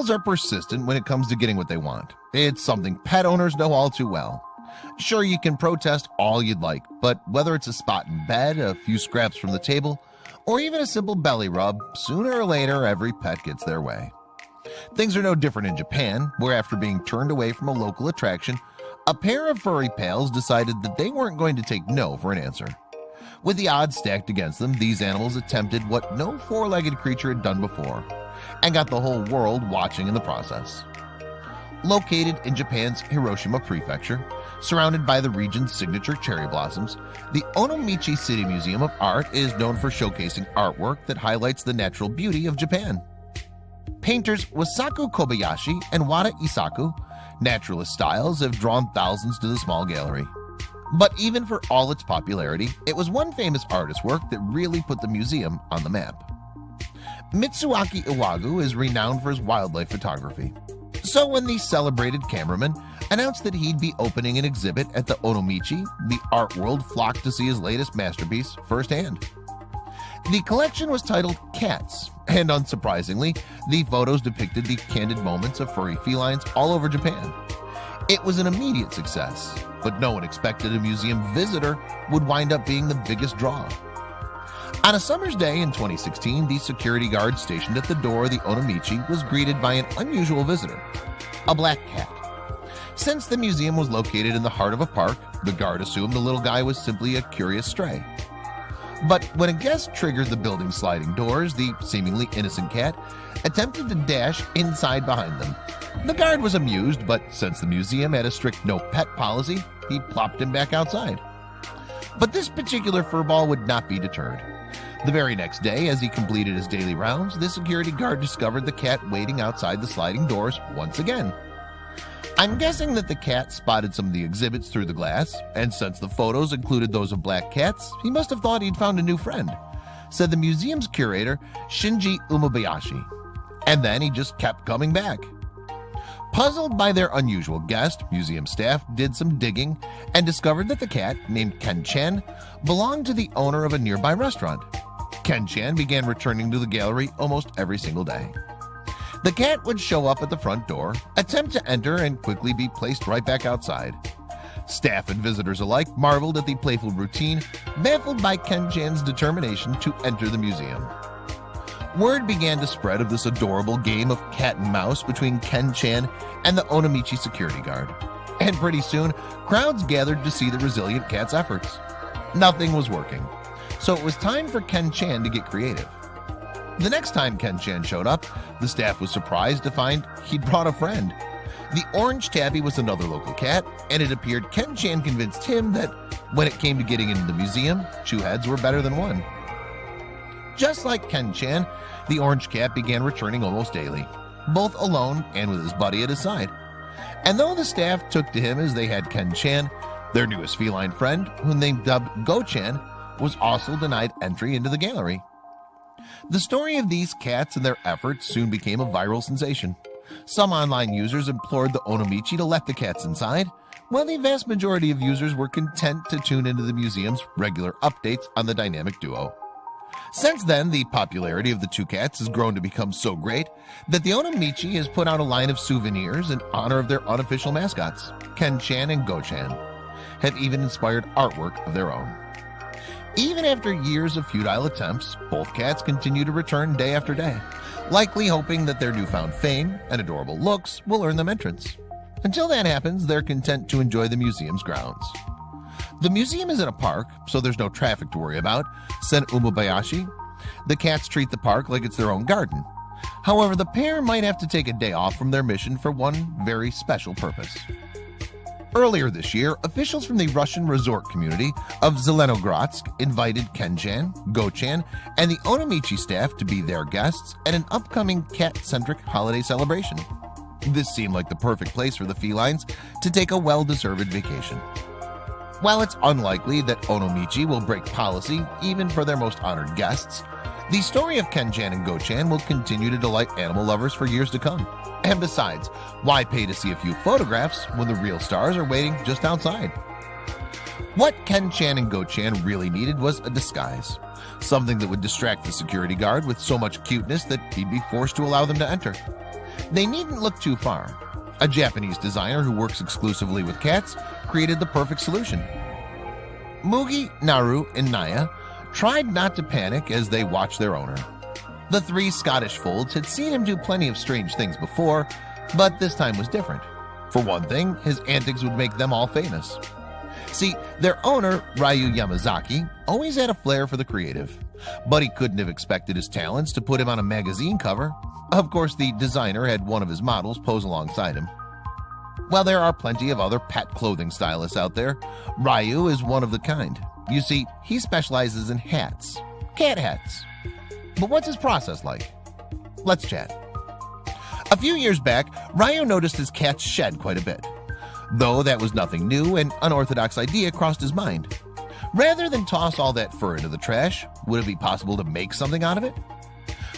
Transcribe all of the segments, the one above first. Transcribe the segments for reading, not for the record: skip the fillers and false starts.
Animals are persistent when it comes to getting what they want. It's something pet owners know all too well. Sure, you can protest all you'd like, but whether it's a spot in bed, a few scraps from the table, or even a simple belly rub, sooner or later every pet gets their way. Things are no different in Japan, where after being turned away from a local attraction, a pair of furry pals decided that they weren't going to take no for an answer. With the odds stacked against them, these animals attempted what no four-legged creature had done before, and got the whole world watching in the process. Located in Japan's Hiroshima Prefecture, surrounded by the region's signature cherry blossoms, the Onomichi City Museum of Art is known for showcasing artwork that highlights the natural beauty of Japan. Painters Wasaku Kobayashi and Wada Isaku, naturalist styles, have drawn thousands to the small gallery. But even for all its popularity, it was one famous artist's work that really put the museum on the map. Mitsuaki Iwagu is renowned for his wildlife photography. So when the celebrated cameraman announced that he'd be opening an exhibit at the Onomichi, the art world flocked to see his latest masterpiece firsthand. The collection was titled Cats, and unsurprisingly, the photos depicted the candid moments of furry felines all over Japan. It was an immediate success, but no one expected a museum visitor would wind up being the biggest draw. On a summer's day in 2016, the security guard stationed at the door of the Onomichi was greeted by an unusual visitor, a black cat. Since the museum was located in the heart of a park, the guard assumed the little guy was simply a curious stray. But when a guest triggered the building's sliding doors, the seemingly innocent cat attempted to dash inside behind them. The guard was amused, but since the museum had a strict no-pet policy, he plopped him back outside. But this particular furball would not be deterred. The very next day, as he completed his daily rounds, the security guard discovered the cat waiting outside the sliding doors once again. I'm guessing that the cat spotted some of the exhibits through the glass, and since the photos included those of black cats, he must have thought he'd found a new friend, said the museum's curator, Shinji Umebayashi. And then he just kept coming back. Puzzled by their unusual guest, museum staff did some digging and discovered that the cat, named Ken-chan, belonged to the owner of a nearby restaurant. Ken-chan began returning to the gallery almost every single day. The cat would show up at the front door, attempt to enter, and quickly be placed right back outside. Staff and visitors alike marveled at the playful routine, baffled by Ken-chan's determination to enter the museum. Word began to spread of this adorable game of cat and mouse between Ken-chan and the Onomichi security guard. And pretty soon, crowds gathered to see the resilient cat's efforts. Nothing was working, so it was time for Ken-chan to get creative. The next time Ken-chan showed up, the staff was surprised to find he'd brought a friend. The orange tabby was another local cat, and it appeared Ken-chan convinced him that when it came to getting into the museum, two heads were better than one. Just like Ken-chan, the orange cat began returning almost daily, both alone and with his buddy at his side. And though the staff took to him as they had Ken-chan, their newest feline friend, whom they dubbed Go-chan, was also denied entry into the gallery. The story of these cats and their efforts soon became a viral sensation. Some online users implored the Onomichi to let the cats inside, while the vast majority of users were content to tune into the museum's regular updates on the dynamic duo. Since then, the popularity of the two cats has grown to become so great that the Onomichi has put out a line of souvenirs in honor of their unofficial mascots. Ken-chan and Go-chan have even inspired artwork of their own. Even after years of futile attempts, both cats continue to return day after day, likely hoping that their newfound fame and adorable looks will earn them entrance. Until that happens, they're content to enjoy the museum's grounds. The museum is in a park, so there's no traffic to worry about, said Umebayashi. The cats treat the park like it's their own garden. However, the pair might have to take a day off from their mission for one very special purpose. Earlier this year, officials from the Russian resort community of Zelenogratsk invited Ken-chan, Go-chan, and the Onomichi staff to be their guests at an upcoming cat-centric holiday celebration. This seemed like the perfect place for the felines to take a well-deserved vacation. While it's unlikely that Onomichi will break policy even for their most honored guests, the story of Ken-chan and Go-chan will continue to delight animal lovers for years to come. And besides, why pay to see a few photographs when the real stars are waiting just outside? What Ken-chan and Go-chan really needed was a disguise, something that would distract the security guard with so much cuteness that he'd be forced to allow them to enter. They needn't look too far. A Japanese designer who works exclusively with cats created the perfect solution. Mugi, Naru, and Naya tried not to panic as they watched their owner. The three Scottish folds had seen him do plenty of strange things before, but this time was different. For one thing, his antics would make them all famous. See, their owner, Ryu Yamazaki, always had a flair for the creative, but he couldn't have expected his talents to put him on a magazine cover. Of course, the designer had one of his models pose alongside him. While there are plenty of other pet clothing stylists out there, Ryu is one of the kind. You see, he specializes in hats, cat hats. But what's his process like? Let's chat. A few years back, Ryu noticed his cats shed quite a bit. Though that was nothing new, an unorthodox idea crossed his mind. Rather than toss all that fur into the trash, would it be possible to make something out of it?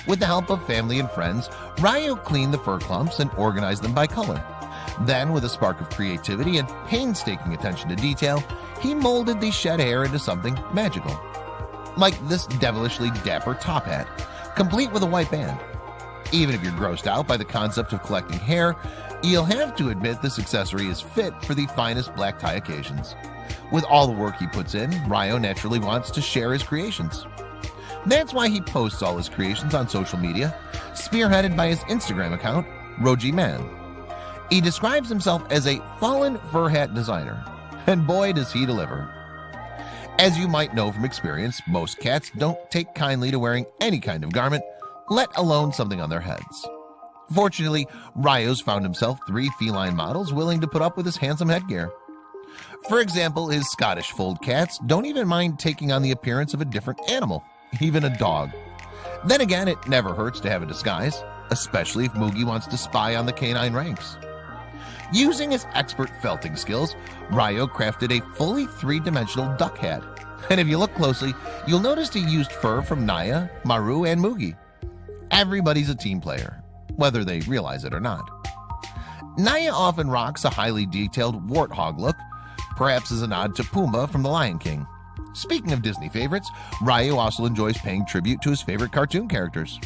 With the help of family and friends, Ryu cleaned the fur clumps and organized them by color. Then, with a spark of creativity and painstaking attention to detail, he molded the shed hair into something magical. Like this devilishly dapper top hat, complete with a white band. Even if you're grossed out by the concept of collecting hair, you'll have to admit this accessory is fit for the finest black tie occasions. With all the work he puts in, Ryu naturally wants to share his creations. That's why he posts all his creations on social media, spearheaded by his Instagram account, Roji Man. He describes himself as a fallen fur hat designer, and boy does he deliver. As you might know from experience, most cats don't take kindly to wearing any kind of garment, let alone something on their heads. Fortunately, Ryu's found himself 3 feline models willing to put up with his handsome headgear. For example, his Scottish fold cats don't even mind taking on the appearance of a different animal, even a dog. Then again, it never hurts to have a disguise, especially if Mugi wants to spy on the canine ranks. Using his expert felting skills, Ryu crafted a fully 3-dimensional duck hat. And if you look closely, you'll notice he used fur from Naya, Maru, and Mugi. Everybody's a team player, whether they realize it or not. Naya often rocks a highly detailed warthog look, perhaps as a nod to Pumbaa from The Lion King. Speaking of Disney favorites, Ryu also enjoys paying tribute to his favorite cartoon characters.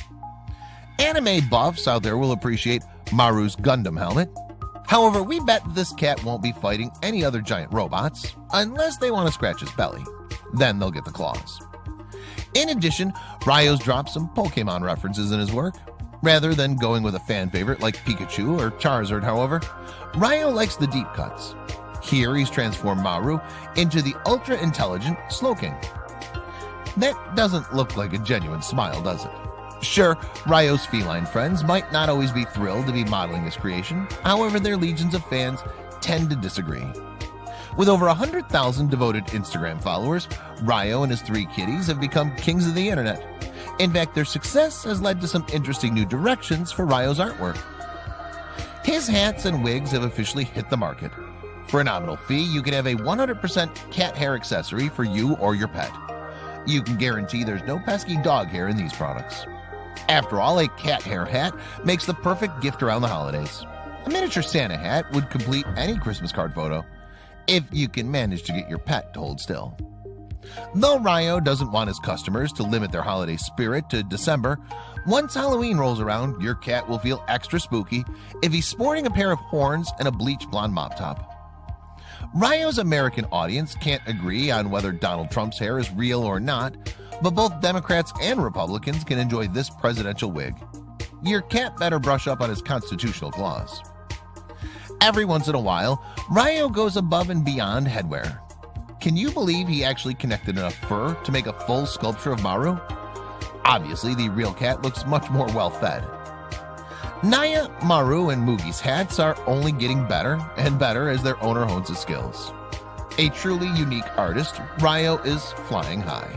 Anime buffs out there will appreciate Maru's Gundam helmet. However, we bet this cat won't be fighting any other giant robots unless they want to scratch his belly. Then they'll get the claws. In addition, Ryu's dropped some Pokemon references in his work. Rather than going with a fan favorite like Pikachu or Charizard, however, Ryu likes the deep cuts. Here he's transformed Maru into the ultra-intelligent Slowking. That doesn't look like a genuine smile, does it? Sure, Ryu's feline friends might not always be thrilled to be modeling his creation, however their legions of fans tend to disagree. With over 100,000 devoted Instagram followers, Ryu and his 3 kitties have become kings of the internet. In fact, their success has led to some interesting new directions for Ryu's artwork. His hats and wigs have officially hit the market. For a nominal fee, you can have a 100% cat hair accessory for you or your pet. You can guarantee there's no pesky dog hair in these products. After all, a cat hair hat makes the perfect gift around the holidays. A miniature Santa hat would complete any Christmas card photo, if you can manage to get your pet to hold still. Though Ryu doesn't want his customers to limit their holiday spirit to December, once Halloween rolls around, your cat will feel extra spooky if he's sporting a pair of horns and a bleach blonde mop top. Ryu's American audience can't agree on whether Donald Trump's hair is real or not, but both Democrats and Republicans can enjoy this presidential wig. Your cat better brush up on his constitutional clause. Every once in a while, Ryu goes above and beyond headwear. Can you believe he actually connected enough fur to make a full sculpture of Maru? Obviously, the real cat looks much more well-fed. Naya, Maru, and Mugi's hats are only getting better and better as their owner hones his skills. A truly unique artist, Ryu is flying high.